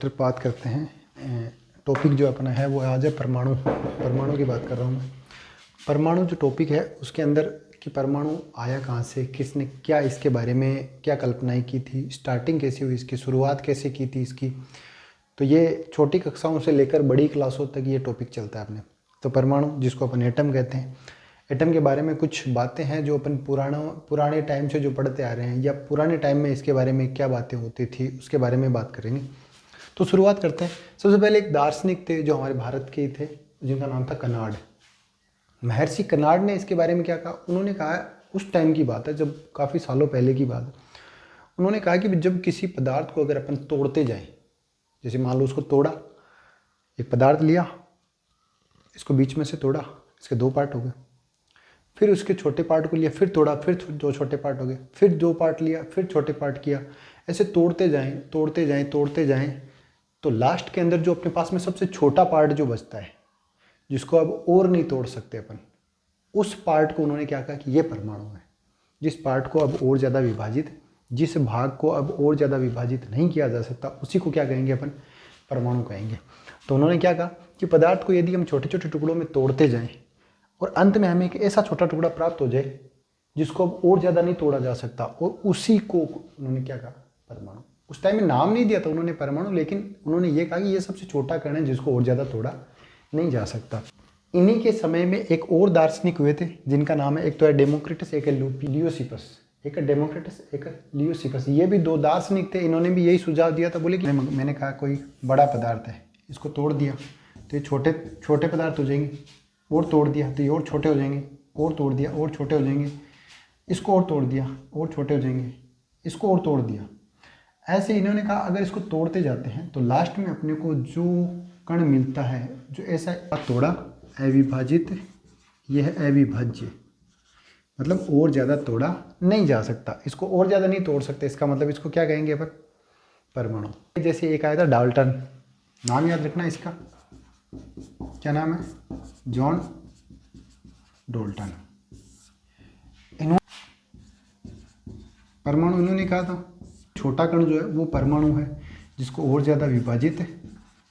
फिर बात करते हैं। टॉपिक जो अपना है वो आज है परमाणु की बात कर रहा हूँ मैं। परमाणु जो टॉपिक है उसके अंदर कि परमाणु आया कहाँ से, किसने क्या इसके बारे में क्या कल्पनाएं की थी, स्टार्टिंग कैसी हुई इसकी, शुरुआत कैसे की थी इसकी। तो ये छोटी कक्षाओं से लेकर बड़ी क्लासों तक ये टॉपिक चलता है अपने। तो परमाणु जिसको अपन एटम कहते हैं, एटम के बारे में कुछ बातें हैं जो अपन पुराने टाइम से जो पढ़ते आ रहे हैं, या पुराने टाइम में इसके बारे में क्या बातें होती थी उसके बारे में बात करेंगे। तो शुरुआत करते हैं। सबसे पहले एक दार्शनिक थे जो हमारे भारत के ही थे, जिनका नाम था कनाड। महर्षि कनाड ने इसके बारे में क्या कहा, उन्होंने कहा, उस टाइम की बात है जब काफ़ी सालों पहले की बात है, उन्होंने कहा कि जब किसी पदार्थ को अगर अपन तोड़ते जाएं, जैसे मान लो उसको तोड़ा, एक पदार्थ लिया, इसको बीच में से तोड़ा, इसके दो पार्ट हो गए, फिर उसके छोटे पार्ट को लिया, फिर तोड़ा, फिर दो छोटे पार्ट हो गए, फिर दो पार्ट लिया, फिर छोटे पार्ट किया, ऐसे तोड़ते जाएं तोड़ते जाएं तोड़ते जाएं, तो लास्ट के अंदर जो अपने पास में सबसे छोटा पार्ट जो बचता है, जिसको अब और नहीं तोड़ सकते अपन, उस पार्ट को उन्होंने क्या कहा कि ये परमाणु है। जिस पार्ट को अब और ज़्यादा विभाजित, जिस भाग को अब और ज़्यादा विभाजित नहीं किया जा सकता, उसी को क्या कहेंगे अपन, परमाणु कहेंगे। तो उन्होंने क्या कहा कि पदार्थ को यदि हम छोटे छोटे टुकड़ों में तोड़ते जाएं और अंत में हमें एक ऐसा छोटा टुकड़ा प्राप्त हो जाए जिसको अब और ज़्यादा नहीं तोड़ा जा सकता, और उसी को उन्होंने क्या कहा, परमाणु। उस टाइम में नाम नहीं दिया था उन्होंने परमाणु, लेकिन उन्होंने ये कहा कि ये सबसे छोटा कण है जिसको और ज़्यादा तोड़ा नहीं जा सकता। इन्हीं के समय में एक और दार्शनिक हुए थे जिनका नाम है, एक तो है डेमोक्रिटस, एक है लियोसिपस। एक है डेमोक्रिटस, एक है लियोसिपस। ये भी दो दार्शनिक थे, इन्होंने भी यही सुझाव दिया था। बोले कि मैंने कहा कोई बड़ा पदार्थ है, इसको तोड़ दिया तो ये छोटे छोटे पदार्थ हो जाएंगे, और तोड़ दिया तो ये और छोटे हो जाएंगे, और तोड़ दिया और छोटे हो जाएंगे, इसको और तोड़ दिया और छोटे हो जाएंगे, इसको और तोड़ दिया। ऐसे इन्होंने कहा अगर इसको तोड़ते जाते हैं तो लास्ट में अपने को जो कण मिलता है, जो ऐसा तोड़ा अविभाजित, यह है अविभाज्य, मतलब और ज़्यादा तोड़ा नहीं जा सकता, इसको और ज़्यादा नहीं तोड़ सकते। इसका मतलब इसको क्या कहेंगे अपन, परमाणु। जैसे एक आया था डाल्टन, नाम याद रखना इसका, क्या नाम है, जॉन डाल्टन। परमाणु इन्होंने कहा था छोटा कण जो है वो परमाणु है, जिसको और ज़्यादा विभाजित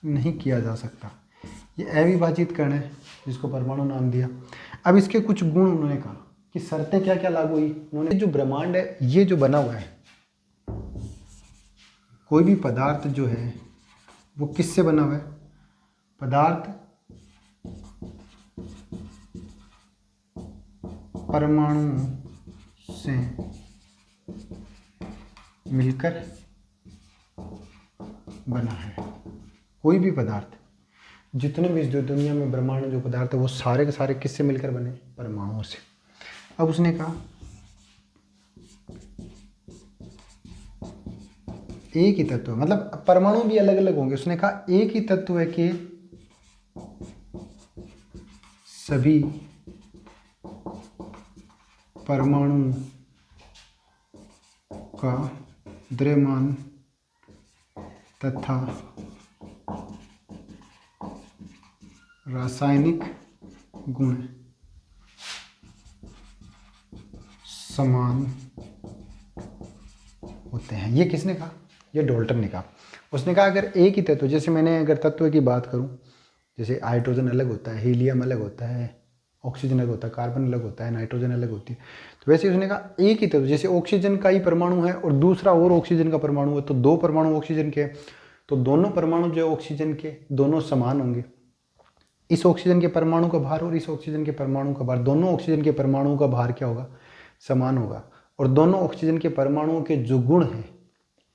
नहीं किया जा सकता। ये अविभाजित कण है जिसको परमाणु नाम दिया। अब इसके कुछ गुण उन्होंने कहा कि शर्तें क्या क्या लागू हुई। उन्होंने जो ब्रह्मांड है ये जो बना हुआ है, कोई भी पदार्थ जो है वो किससे बना हुआ है, पदार्थ परमाणु से मिलकर बना है। कोई भी पदार्थ, जितने भी इस दुनिया में ब्रह्मांड जो पदार्थ है वो सारे के सारे किससे मिलकर बने, परमाणुओं से। अब उसने कहा एक ही तत्व, मतलब परमाणु भी अलग अलग होंगे। उसने कहा एक ही तत्व है कि सभी परमाणु का द्रव्यमान तथा रासायनिक गुण समान होते हैं। ये किसने कहा, ये डाल्टन ने कहा। उसने कहा अगर एक ही तत्व, जैसे मैंने अगर तत्व की बात करूं, जैसे हाइड्रोजन अलग होता है, हीलियम अलग होता है, ऑक्सीजन अलग होता है, कार्बन अलग होता है, नाइट्रोजन अलग होती है, तो वैसे उसने कहा एक ही तत्व, जैसे ऑक्सीजन का ही परमाणु है और दूसरा और ऑक्सीजन का परमाणु है, तो दो परमाणु ऑक्सीजन के, तो दोनों परमाणु जो है ऑक्सीजन के दोनों समान होंगे। इस ऑक्सीजन के परमाणु का भार और इस ऑक्सीजन के परमाणु का भार, दोनों ऑक्सीजन के परमाणुओं का भार क्या होगा, समान होगा। और दोनों ऑक्सीजन के परमाणुओं के जो गुण हैं,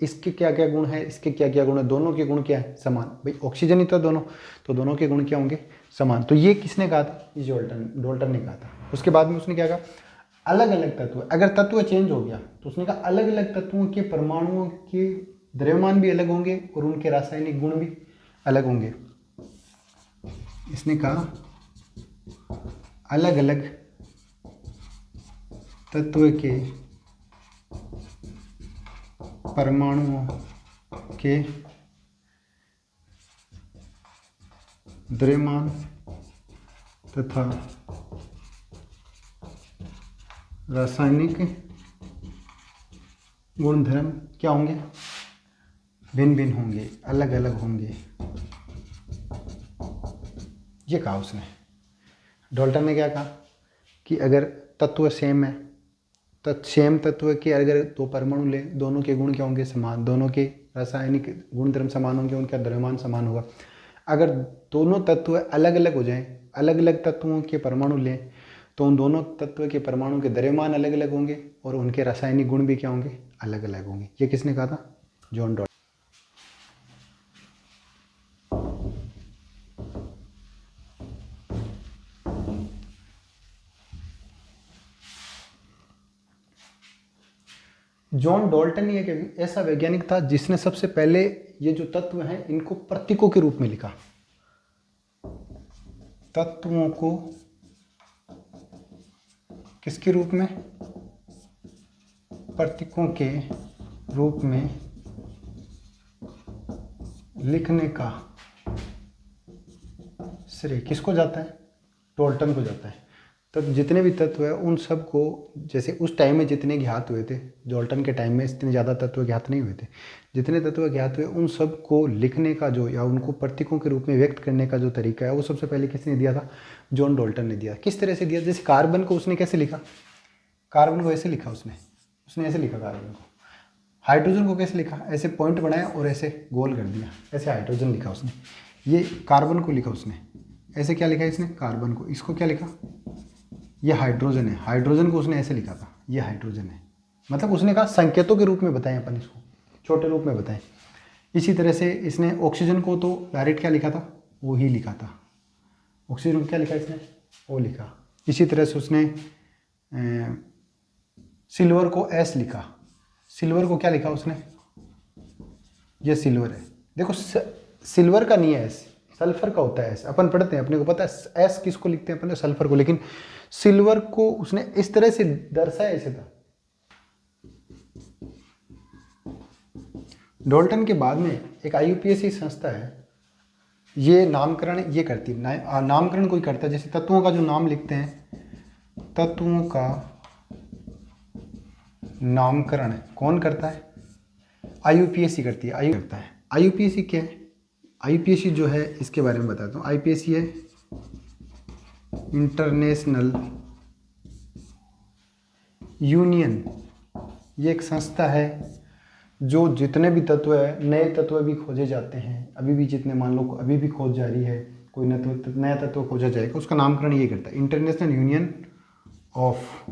इसके क्या क्या गुण है, इसके क्या क्या गुण है, दोनों के गुण क्या है, समान। भाई ऑक्सीजन ही तो दोनों, तो दोनों के गुण क्या होंगे, समान। तो ये किसने कहा था, ये डाल्टन ने कहा था। उसके बाद में उसने क्या कहा, अलग अलग तत्व, अगर तत्व चेंज हो गया तो उसने कहा अलग अलग तत्वों के परमाणुओं के द्रव्यमान भी अलग होंगे और उनके रासायनिक गुण भी अलग होंगे। इसने कहा अलग अलग तत्व के परमाणुओं के द्रव्यमान तथा रासायनिक गुणधर्म क्या होंगे, भिन्न भिन्न होंगे, अलग अलग होंगे, ये कहा उसने। डाल्टन ने क्या कहा कि अगर तत्व सेम है, सेम तत्व के अगर दो परमाणु लें, दोनों के गुण क्या होंगे? समान। दोनों के रासायनिक गुणधर्म समान होंगे, उनका द्रव्यमान समान होगा। अगर दोनों तत्व अलग अलग हो जाएं, अलग अलग तत्वों के परमाणु लें, तो उन दोनों तत्व के परमाणु के द्रव्यमान अलग अलग होंगे और उनके रासायनिक गुण भी क्या होंगे? अलग अलग होंगे। ये किसने कहा था? John Dalton. जॉन डाल्टन ही एक ऐसा वैज्ञानिक था जिसने सबसे पहले ये जो तत्व हैं इनको प्रतीकों के रूप में लिखा। तत्वों को किसके रूप में? प्रतीकों के रूप में लिखने का श्रेय किसको जाता है? डाल्टन को जाता है। तो जितने भी तत्व है उन सब को, जैसे उस टाइम में जितने ज्ञात हुए थे, डाल्टन के टाइम में इतने ज़्यादा तत्व ज्ञात नहीं हुए थे, जितने तत्व ज्ञात हुए उन सब को लिखने का जो, या उनको प्रतीकों के रूप में व्यक्त करने का जो तरीका है, वो सबसे पहले किसने दिया था? जॉन डाल्टन ने दिया। किस तरह से दिया? जैसे कार्बन को उसने कैसे लिखा? कार्बन को ऐसे लिखा उसने ऐसे लिखा कार्बन को। हाइड्रोजन को कैसे लिखा? ऐसे पॉइंट बनाया और ऐसे गोल कर दिया, ऐसे हाइड्रोजन लिखा उसने। ये कार्बन को लिखा उसने, ऐसे क्या लिखा इसने? कार्बन को। इसको क्या लिखा? ये हाइड्रोजन है। हाइड्रोजन को उसने ऐसे लिखा था, ये हाइड्रोजन है। मतलब उसने कहा संकेतों के रूप में बताएं अपन इसको, छोटे रूप में बताएं। इसी तरह से इसने ऑक्सीजन को तो डायरेक्ट क्या लिखा था? वो ही लिखा था। ऑक्सीजन को क्या लिखा इसने? वो लिखा। इसी तरह से उसने सिल्वर को एस लिखा। सिल्वर को क्या लिखा उसने? ये सिल्वर है। देखो सिल्वर का नहीं है एस, सल्फर का होता है एस। अपन पढ़ते हैं, अपने को पता है एस किसको लिखते हैं अपन? सल्फर को। लेकिन सिल्वर को उसने इस तरह से दर्शाया, ऐसे था। डाल्टन के बाद में एक IUPAC संस्था है, ये नामकरण ये करती है। नामकरण कोई करता है, जैसे तत्वों का जो नाम लिखते हैं, तत्वों का नामकरण कौन करता है? IUPAC करती है। करता है। IUPAC क्या है? IUPAC जो है इसके बारे में बताता हूँ। IUPAC है इंटरनेशनल यूनियन। ये एक संस्था है जो जितने भी तत्व है, नए तत्व भी खोजे जाते हैं, अभी भी जितने, मान लो अभी भी खोज जारी है, कोई नया तत्व खोजा जाएगा, उसका नामकरण ये करता है। International union of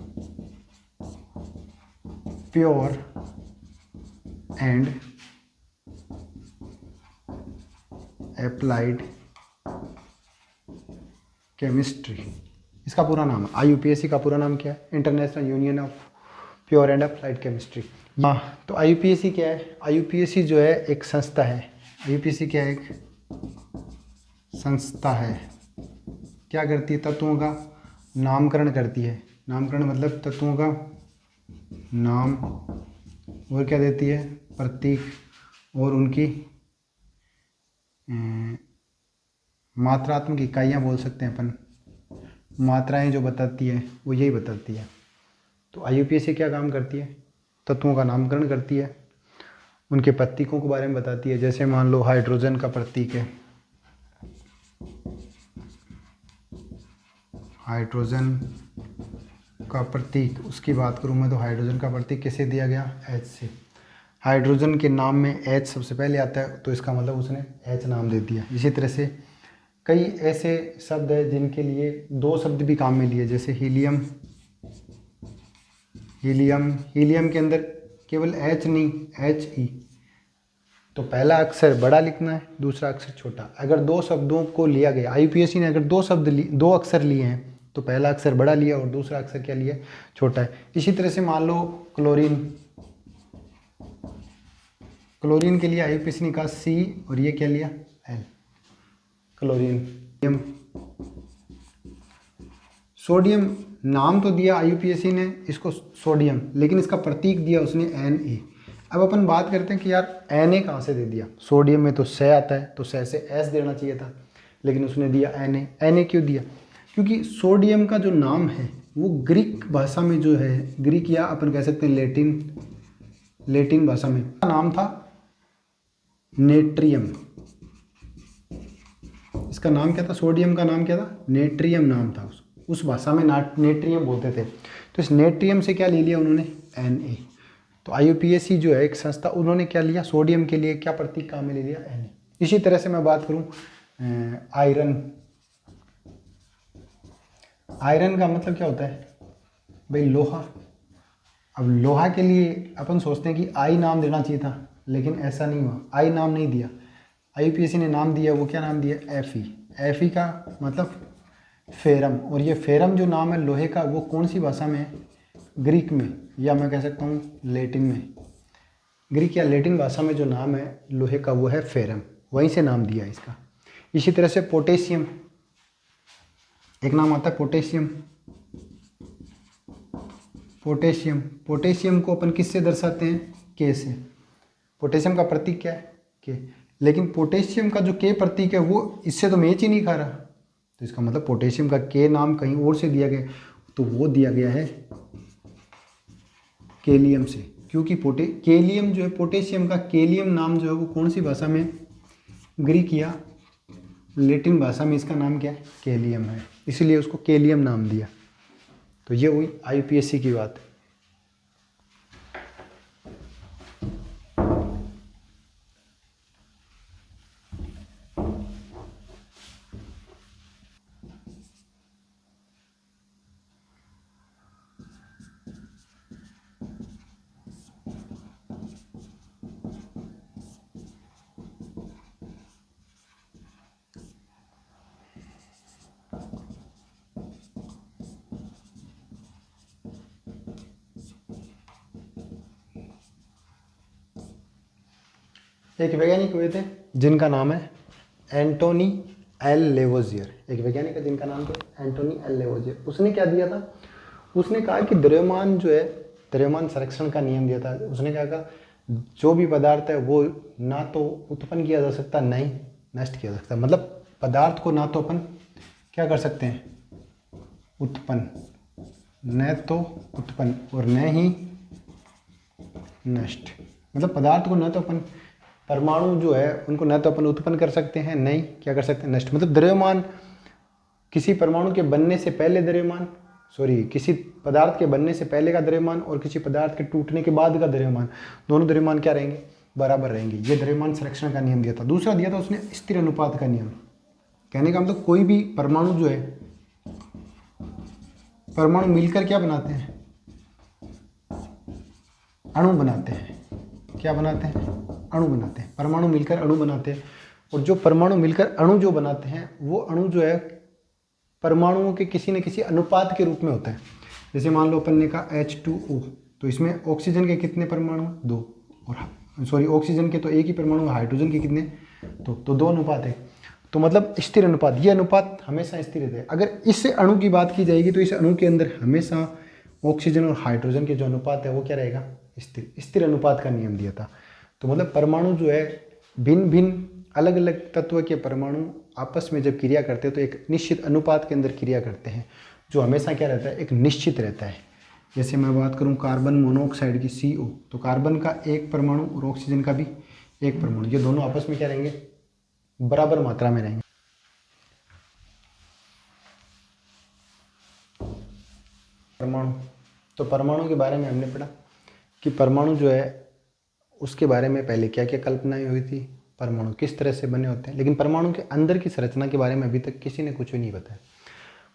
pure and applied chemistry, इसका पूरा नाम है। IUPAC का पूरा नाम क्या है? International union of pure and applied chemistry. हाँ, तो IUPAC क्या है? IUPAC जो है एक संस्था है। IUPAC क्या है? एक संस्था है। क्या करती है? तत्वों का नामकरण करती है। नामकरण मतलब तत्वों का नाम, और क्या देती है? प्रतीक, और उनकी मात्रात्मक इकाइयाँ बोल सकते हैं अपन, मात्राएं जो बताती है वो यही बताती है। तो IUPAC क्या काम करती है? तत्वों का नामकरण करती है, उनके प्रतीकों के बारे में बताती है। जैसे मान लो हाइड्रोजन का प्रतीक है, हाइड्रोजन का प्रतीक, उसकी बात करूँ मैं तो हाइड्रोजन का प्रतीक किसे दिया गया? H से। हाइड्रोजन के नाम में H सबसे पहले आता है, तो इसका मतलब उसने H नाम दे दिया। इसी तरह से कई ऐसे शब्द हैं जिनके लिए दो शब्द भी काम में लिए, जैसे हीलियम। हीलियम के अंदर केवल H नहीं, HE। तो पहला अक्षर बड़ा लिखना है, दूसरा अक्षर छोटा। अगर दो शब्दों को लिया गया, IUPAC ने अगर दो अक्षर लिए हैं, तो पहला अक्षर बड़ा लिया और दूसरा अक्षर क्या लिया? छोटा है। इसी तरह से मान लो क्लोरीन के लिए IUPAC ने कहा C, और ये क्या लिया? L, chlorine. सोडियम नाम तो दिया IUPAC ने इसको सोडियम, लेकिन इसका प्रतीक दिया उसने Na। अब अपन बात करते हैं कि यार Na कहाँ से दे दिया? सोडियम में तो स आता है, तो स से S देना चाहिए था, लेकिन उसने दिया Na क्यों दिया? क्योंकि सोडियम का जो नाम है वो ग्रीक भाषा में जो है, ग्रीक या अपन कह सकते हैं लेटिन भाषा में नाम था नेट्रियम। इसका नाम क्या था? सोडियम का नाम क्या था? नेट्रियम नाम था। उस भाषा में नेट्रियम बोलते थे। तो इस नेट्रियम से क्या ले लिया उन्होंने? Na। तो IUPAC जो है एक संस्था, उन्होंने क्या लिया? सोडियम के लिए क्या प्रतीक काम में ले लिया? Na। इसी तरह से मैं बात करूं आयरन। आयरन का मतलब क्या होता है भाई? लोहा। अब लोहा के लिए अपन सोचते हैं कि आई नाम देना चाहिए था, लेकिन ऐसा नहीं हुआ, आई नाम नहीं दिया। IUPAC ने नाम दिया, वो क्या नाम दिया? Fe। Fe का मतलब फेरम। और ये फेरम जो नाम है लोहे का, वो कौन सी भाषा में है? ग्रीक में, या मैं कह सकता हूँ लैटिन में। ग्रीक या लैटिन भाषा में जो नाम है लोहे का वो है फेरम, वहीं से नाम दिया इसका। इसी तरह से पोटेशियम, एक नाम आता है पोटेशियम। पोटेशियम, पोटेशियम को अपन किससे दर्शाते हैं? के से। पोटेशियम का प्रतीक क्या है? के। लेकिन पोटेशियम का जो के प्रतीक है वो इससे तो मैच ही नहीं खा रहा। तो इसका मतलब पोटेशियम का के नाम कहीं और से दिया गया, तो वो दिया गया है केलियम से। क्योंकि केलियम जो है, पोटेशियम का केलियम नाम जो है वो कौन सी भाषा में? ग्रीक या लैटिन भाषा में इसका नाम क्या है? केलियम है, इसलिए उसको केलियम नाम दिया। तो ये हुई IUPAC की बात। एक वैज्ञानिक हुए थे जिनका नाम है एंटोनी एल लेवोजियर। एक वैज्ञानिक है जिनका नाम था एंटोनी एल लेवोजियर। उसने क्या दिया था? उसने कहा कि द्रव्यमान जो है, द्रव्यमान संरक्षण का नियम दिया था। उसने क्या कहा? जो भी पदार्थ है वो ना तो उत्पन्न किया जा सकता, ना ही नष्ट किया जा सकता। मतलब पदार्थ को ना तो अपन क्या कर सकते हैं? उत्पन्न, न तो उत्पन्न और न ही नष्ट। मतलब पदार्थ को न तो अपन, परमाणु जो है उनको न तो अपन उत्पन्न कर सकते हैं, नहीं क्या कर सकते हैं? नष्ट। मतलब द्रव्यमान, किसी परमाणु के बनने से पहले द्रव्यमान, किसी पदार्थ के बनने से पहले का द्रव्यमान और किसी पदार्थ के टूटने के बाद का द्रव्यमान, दोनों द्रव्यमान क्या रहेंगे? बराबर रहेंगे। ये द्रव्यमान संरक्षण का नियम दिया था। दूसरा दिया था उसने स्थिर अनुपात का नियम। कहने का मतलब कोई भी परमाणु जो है, परमाणु मिलकर क्या बनाते हैं? अणु बनाते हैं। क्या बनाते हैं? अणु बनाते हैं। परमाणु मिलकर अणु बनाते हैं। और जो परमाणु मिलकर अणु जो बनाते हैं, वो अणु जो है परमाणुओं के किसी न किसी अनुपात के रूप में होता है। जैसे मान लो अपन ने कहा H2O, तो इसमें ऑक्सीजन के कितने परमाणु? 2। और ऑक्सीजन के तो एक ही परमाणु है, हाइड्रोजन के कितने? तो 2 अनुपात है। तो मतलब स्थिर अनुपात, ये अनुपात हमेशा स्थिर रहता है। अगर इस अणु की बात की जाएगी तो इस अणु के अंदर हमेशा ऑक्सीजन और हाइड्रोजन के जो अनुपात है वो क्या रहेगा? स्थिर। स्थिर अनुपात का नियम दिया था। तो मतलब परमाणु जो है, भिन्न भिन्न अलग अलग तत्व के परमाणु आपस में जब क्रिया करते हैं तो एक निश्चित अनुपात के अंदर क्रिया करते हैं, जो हमेशा क्या रहता है? एक निश्चित रहता है। जैसे मैं बात करूं कार्बन मोनोऑक्साइड की CO, तो कार्बन का एक परमाणु और ऑक्सीजन का भी एक परमाणु, ये दोनों आपस में क्या रहेंगे? बराबर मात्रा में रहेंगे। परमाणु, तो परमाणु के बारे में हमने पढ़ा कि परमाणु जो है उसके बारे में पहले क्या क्या कल्पनाएं हुई थी, परमाणु किस तरह से बने होते हैं। लेकिन परमाणु के अंदर की संरचना के बारे में अभी तक किसी ने कुछ भी नहीं बताया।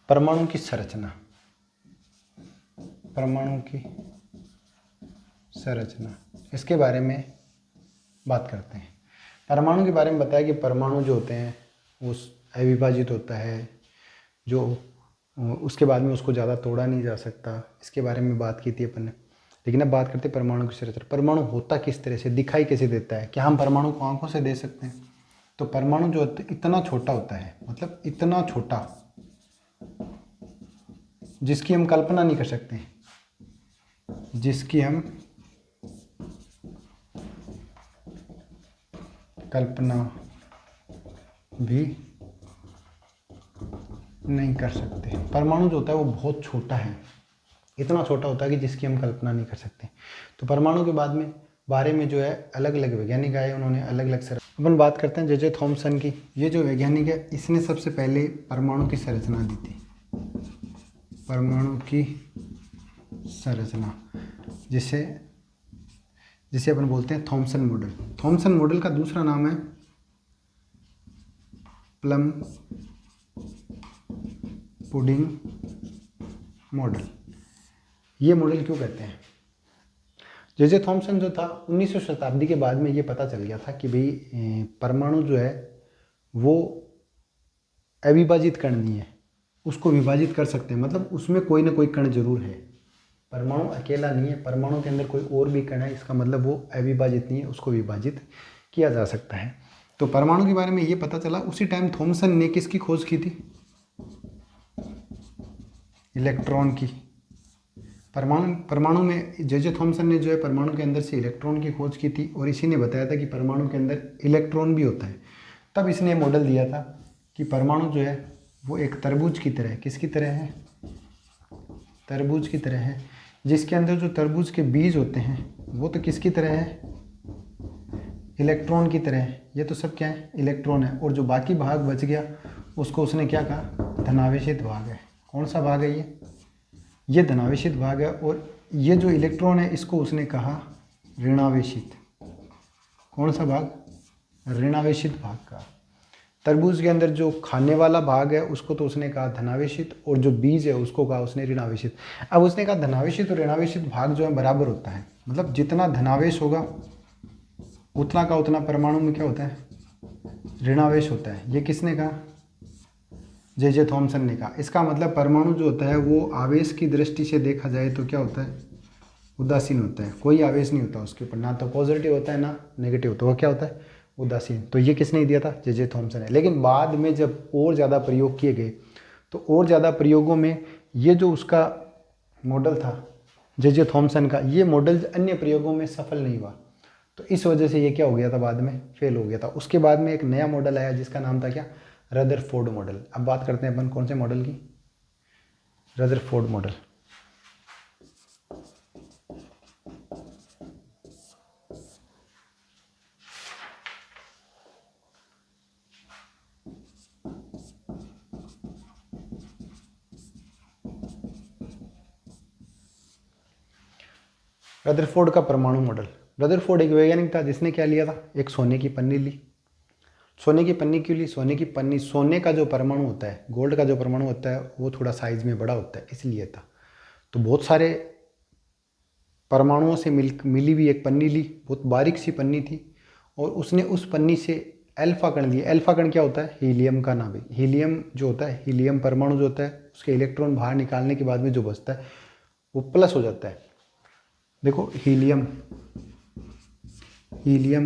परमाणु की संरचना, परमाणु की संरचना, इसके बारे में बात करते हैं। परमाणु के बारे में बताया कि परमाणु जो होते हैं वो अविभाजित होता है, जो उसके बाद में उसको ज़्यादा तोड़ा नहीं जा सकता। इसके बारे में बात की थी अपन ने। लेकिन अब बात करते हैं परमाणु की संरचना। परमाणु होता किस तरह से, दिखाई कैसे देता है? क्या हम परमाणु को आंखों से देख सकते हैं? तो परमाणु जो होता है इतना छोटा होता है, मतलब इतना छोटा जिसकी हम कल्पना नहीं कर सकते, जिसकी हम कल्पना भी नहीं कर सकते। परमाणु जो होता है वो बहुत छोटा है, इतना छोटा होता है कि जिसकी हम कल्पना नहीं कर सकते। तो परमाणु के बारे में जो है अलग अलग वैज्ञानिक आए, उन्होंने अलग अलग अपन बात करते हैं जे थॉमसन की। ये जो वैज्ञानिक है इसने सबसे पहले परमाणु की संरचना दी थी, परमाणु की संरचना, जिसे जिसे अपन बोलते हैं थॉमसन मॉडल। थॉमसन मॉडल का दूसरा नाम है प्लम पुडिंग मॉडल। ये मॉडल क्यों कहते हैं? जे थॉमसन जो था 19वीं शताब्दी के बाद में ये पता चल गया था कि भाई परमाणु जो है वो अविभाजित कण नहीं है, उसको विभाजित कर सकते हैं, मतलब उसमें कोई ना कोई कण जरूर है। परमाणु अकेला नहीं है, परमाणु के अंदर कोई और भी कण है, इसका मतलब वो अविभाजित नहीं है, उसको विभाजित किया जा सकता है। तो परमाणु के बारे में ये पता चला। उसी टाइम थॉमसन ने किसकी खोज की थी? इलेक्ट्रॉन की। परमाणु में जे थॉमसन ने जो है परमाणु के अंदर से इलेक्ट्रॉन की खोज की थी, और इसी ने बताया था कि परमाणु के अंदर इलेक्ट्रॉन भी होता है। तब इसने मॉडल दिया था कि परमाणु जो है वो एक तरबूज की तरह है। किसकी तरह है? तरबूज की तरह है, जिसके अंदर जो तरबूज के बीज होते हैं वो तो किसकी तरह है? इलेक्ट्रॉन की तरह है। ये तो सब क्या है? इलेक्ट्रॉन है। और जो बाकी भाग बच गया उसको उसने क्या कहा? धनावेशित भाग है। कौन सा भाग है ये धनावेशित भाग है। और ये जो इलेक्ट्रॉन है इसको उसने कहा ऋणावेशित। कौन सा भाग? ऋणावेशित भाग का। तरबूज के अंदर जो खाने वाला भाग है उसको तो उसने कहा धनावेशित, और जो बीज है उसको कहा उसने ऋणावेशित। अब उसने कहा धनावेशित और ऋणावेशित भाग जो है बराबर होता है, मतलब जितना धनावेश होगा उतना का उतना परमाणु में क्या होता है? ऋणावेश होता है। ये किसने कहा? जे थॉमसन ने कहा। इसका मतलब परमाणु जो होता है वो आवेश की दृष्टि से देखा जाए तो क्या होता है? उदासीन होता है। कोई आवेश नहीं होता उसके ऊपर, ना तो पॉजिटिव होता है ना नेगेटिव, तो वो क्या होता है? उदासीन। तो ये किसने दिया था? जे थॉमसन है। लेकिन बाद में जब और ज़्यादा प्रयोग किए गए तो और ज़्यादा प्रयोगों में ये जो उसका मॉडल था जे थॉमसन का, ये मॉडल अन्य प्रयोगों में सफल नहीं हुआ, तो इस वजह से ये क्या हो गया था? बाद में फेल हो गया था। उसके बाद में एक नया मॉडल आया जिसका नाम था क्या? Rutherford model. अब बात करते हैं अपन कौन से मॉडल की? Rutherford model. रदरफोर्ड का परमाणु मॉडल। रदरफोर्ड एक वैज्ञानिक था जिसने क्या लिया था? एक सोने की पन्नी ली। सोने की पन्नी क्यों ली? सोने की पन्नी, सोने का जो परमाणु होता है, गोल्ड का जो परमाणु होता है वो थोड़ा साइज में बड़ा होता है, इसलिए था। तो बहुत सारे परमाणुओं से मिली हुई एक पन्नी ली, बहुत बारीक सी पन्नी थी, और उसने उस पन्नी से अल्फा कण लिए। अल्फा कण क्या होता है? हीलियम का नाभिक। हीलियम जो होता है, हीलियम परमाणु जो होता है, उसके इलेक्ट्रॉन बाहर निकालने के बाद में जो बचता है वो प्लस हो जाता है। देखो हीलियम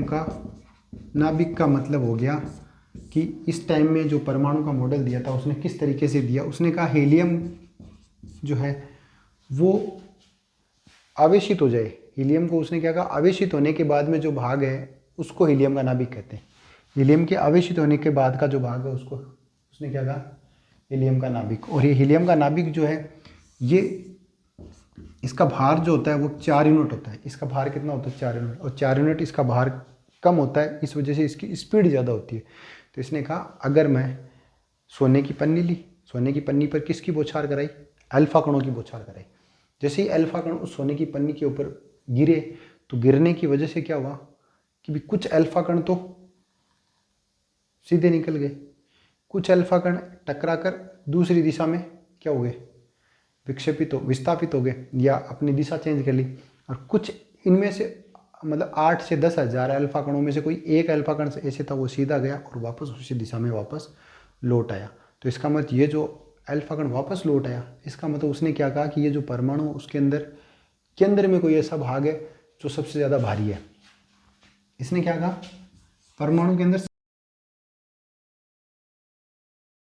का नाभिक का मतलब हो गया कि इस टाइम में जो परमाणु का मॉडल दिया था उसने किस तरीके से दिया? उसने कहा हीलियम जो है वो आवेशित हो जाए। हीलियम को उसने क्या कहा? आवेशित होने के बाद में जो भाग है उसको हीलियम का नाभिक कहते हैं। हीलियम के आवेशित होने के बाद का जो भाग है उसको उसने क्या कहा? हीलियम का नाभिक। और ये हीलियम का नाभिक जो है ये, इसका भार जो होता है वो 4 यूनिट होता है। इसका भार कितना होता है? 4 यूनिट। और 4 यूनिट इसका भार कम होता है, इस वजह से इसकी स्पीड ज़्यादा होती है। तो इसने कहा अगर मैं सोने की पन्नी ली, सोने की पन्नी पर किसकी बौछार कराई? अल्फा कणों की बौछार कराई। जैसे ही अल्फा कण उस सोने की पन्नी के ऊपर गिरे तो गिरने की वजह से क्या हुआ कि भी कुछ अल्फा कण तो सीधे निकल गए, कुछ अल्फा कण टकरा कर दूसरी दिशा में क्या हो गए? विक्षेपित हो, विस्थापित हो गए, या अपनी दिशा चेंज कर ली। और कुछ इनमें से मतलब 8 से 10 हज़ार अल्फा कणों में से कोई एक अल्फा कण ऐसे था वो सीधा गया और वापस उसी दिशा में वापस लौट आया। तो इसका मतलब ये जो अल्फा कण वापस लौट आया, इसका मतलब उसने क्या कहा कि ये जो परमाणु उसके अंदर केंद्र में कोई ऐसा भाग है जो सबसे ज़्यादा भारी है। इसने क्या कहा? परमाणु के अंदर